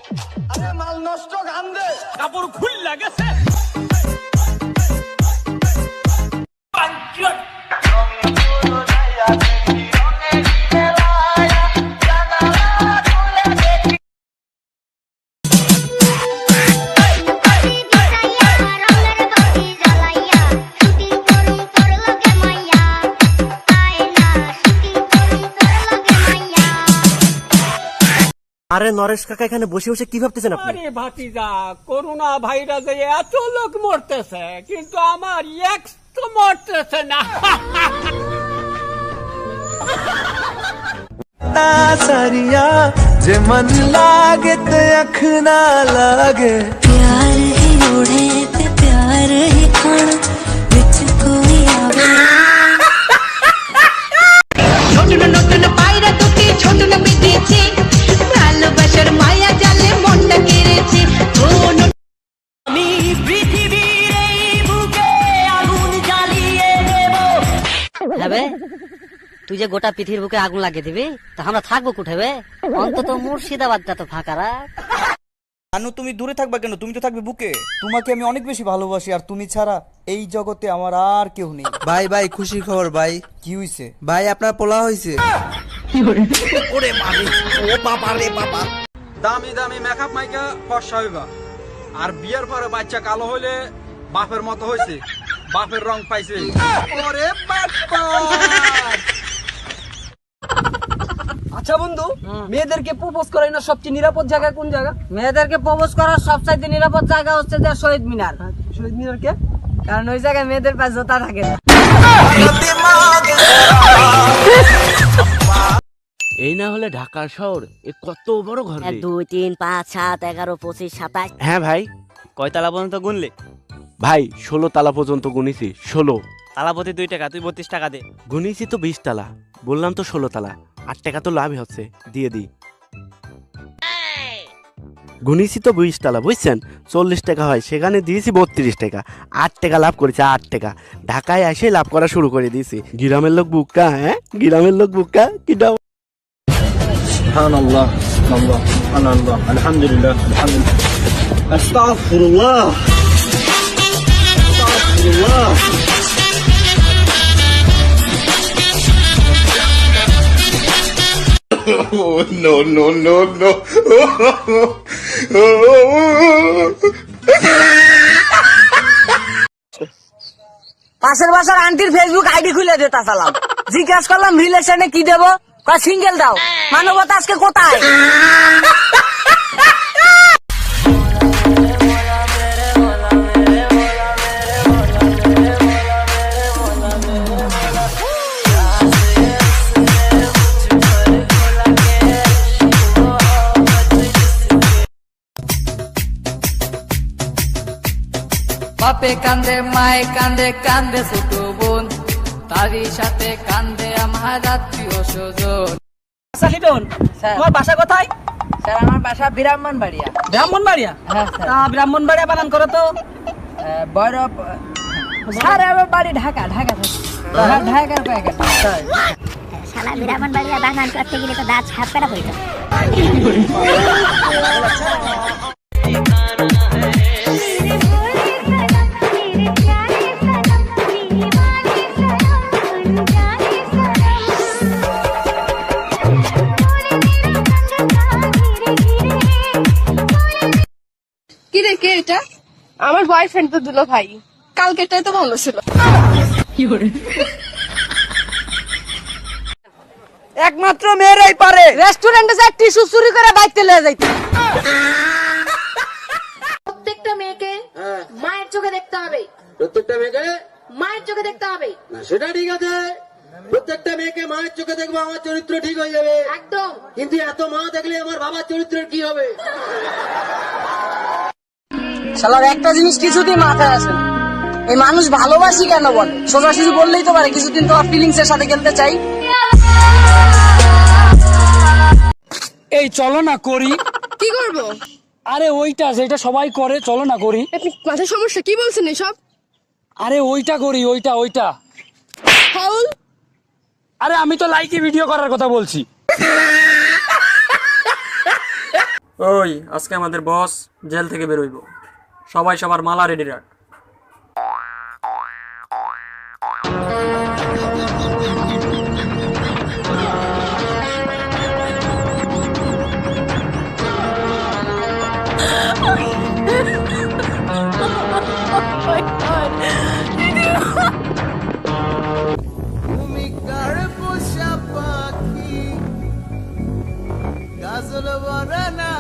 আরে মাল নষ্ট গান দে, কাপড় খুল লাগেছে। আরে নরেশ কাকা এখানে বসে বসে কি ভাবতেছেন আপনি? আরে ভাতিজা, করোনা ভাইরাসে এত লোক মরতেছে, কিন্তু আমার এক্স তো মরতেছে না। सारिया जे मन लागे ते अख ना लागे प्यार ही ओढ़े ते प्यार ही खाना बिच कोई आवे নতুন নতুন পায়রা দুটি ছোট না বিদেছে ভালোবাসার মায়া জালে মনটা কেড়েছে আমি পৃথিবীর এই বুকে আগুন জ্বালিয়ে দেব। হবে তুই যে গোটা পৃথিবীর বুকে আগুন লাগিয়ে দিবি, তা আমরা থাকবো কোথায় বে? অন্তত মুর্শিদাবাদটা তো ফাঁকা রাখ। আনু তুমি দূরে থাকবা কেন? তুমি তো থাকবে বুকে। তোমাকে আমি অনেক বেশি ভালোবাসি, আর তুমি ছাড়া এই জগতে আমার আর কেউ নেই। ভাই ভাই খুশি খবর ভাই। কি হইছে ভাই আপনার পোলা হইছে। ওরে মারে, ও বাবা রে বাবা। দামি দামি মেকআপ মাইকা ফর্সা হইবা, আর বিয়ের পরে বাচ্চা কালো হইলে বাপের মতো হইছে, বাপের রং পাইছে। ওরে বাপ্পা! আচ্ছা বন্ধু, মেয়েদেরকে প্রপোজ করাই না সবচেয়ে নিরাপদ জায়গা কোন জায়গা? মেয়েদেরকে প্রপোজ করার সবচাইতে নিরাপদ জায়গা হচ্ছে যে শহীদ মিনার। শহীদ মিনার কে? কারণ ওই জায়গায় মেয়েদের পায়ে জোতা থাকে না। এই না হলে ঢাকা শহর এ কত বড় ঘর। 1 2 3 5 7 11 25 27। হ্যাঁ ভাই, কয় তালা পর্যন্ত গুনলে? ভাই 16 তালা পর্যন্ত গুনিছি। 16 তালা প্রতি 2 টাকা, তুই 32 টাকা দে। গুনিছি তো 20 তালা, বললাম তো 16 তালা। 8 টাকা তো লাভই হচ্ছে, দিয়ে দি। গুনিছি তো 20 তালা, বুঝছেন? 40 টাকা হয়, সেখানে দিয়েছি 32 টাকা। 8 টাকা লাভ করেছে, 8 টাকা। ঢাকায় এসে লাভ করা শুরু করে দিয়েছি। গ্রামের লোক বুক্কা, হ্যাঁ গ্রামের লোক বুক্কা। কি দাও? সুবহানাল্লাহ, আল্লাহ, আল্লাহ, আলহামদুলিল্লাহ, আলহামদুলিল্লাহ, আস্তাগফিরুল্লাহ, আস্তাগফিরুল্লাহ। Oh, no, no, no, no. পাশের বাসার আন্টির ফেসবুক আইডি খুলে দিতে চালাম, জিজ্ঞাসা করলাম রিলেশনে কি দেবো, কয় সিঙ্গেল দাও। মানবতা আজকে কোথায়? বাপে কান্দে মায়ে কান্দে কান্দে ছোট বোন, তারই সাথে কান্দে আমার আত্মীয় স্বজন। সাকিটন, তোমার বাসা কোথায়? স্যার আমার বাসা ব্রাহ্মণবাড়িয়া। ব্রাহ্মণবাড়িয়া? হ্যাঁ স্যার। ব্রাহ্মণবাড়িয়া বানান করো তো। বড় স্যার আমার বাড়ি ঢাকা। ঢাকার প্যাকেট। শালা ব্রাহ্মণবাড়িয়া বানান করতে গেলে তো দাঁত হাত কাটা পড়ে যায়। কি রে, কে এটা? আমার বয়ফ্রেন্ড তো দুলো ভাই, কালকেটাই তো ভালো ছিল। একমাত্র মেয়েরাই পারে রেস্টুরেন্টে যাই টিস্যু চুরি করে বাইতে লয়ে যাইতে। প্রত্যেকটা মেয়েকে মায়ের চোখে দেখতে হবে, প্রত্যেকটা মেয়েকে মায়ের চোখে দেখতে হবে। না, সেটা ঠিক আছে। প্রত্যেকটা মেয়েকে মায়ের চোখে দেখবো, আমার চরিত্র ঠিক হয়ে যাবে। একদম। কিন্তু এত মা দেখলে আমার বাবার চরিত্রের কি হবে? শালার একটা জিনিস কিছুদিন মাথায় আসে না, এই মানুষ ভালোবাসি কেন বলে? সোজাসুজি বললেই তো পারে কিছুদিন তো ফিলিংস এর সাথে খেলতে চাই। এই চলো না করি। কি করবো? আরে ওইটা যেটা সবাই করে, চলো না করি। আপনি মাথার সমস্যা কি বলছেন এসব? আরে ওইটা করি, ওইটা। ফাউল। আরে আমি তো লাইকি ভিডিও করার কথা বলছি। ওই আজকে আমাদের বস জেল থেকে বেরোইব, সবাই সবার মালা রেডি রাখ। তুমি কার পোষা পাখি গাজল বরানা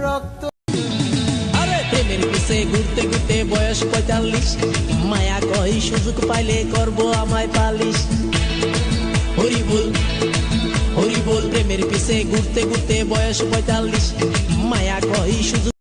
রক্ত আরে প্রেমের পিছে ঘুরতে ঘুরতে বয়স 45, মায়া কই সুযোগ পাইলে করব আমায় পালিশ। হরি বল প্রেমের পিছে ঘুরতে ঘুরতে বয়স 45, মায়া কই সুযোগ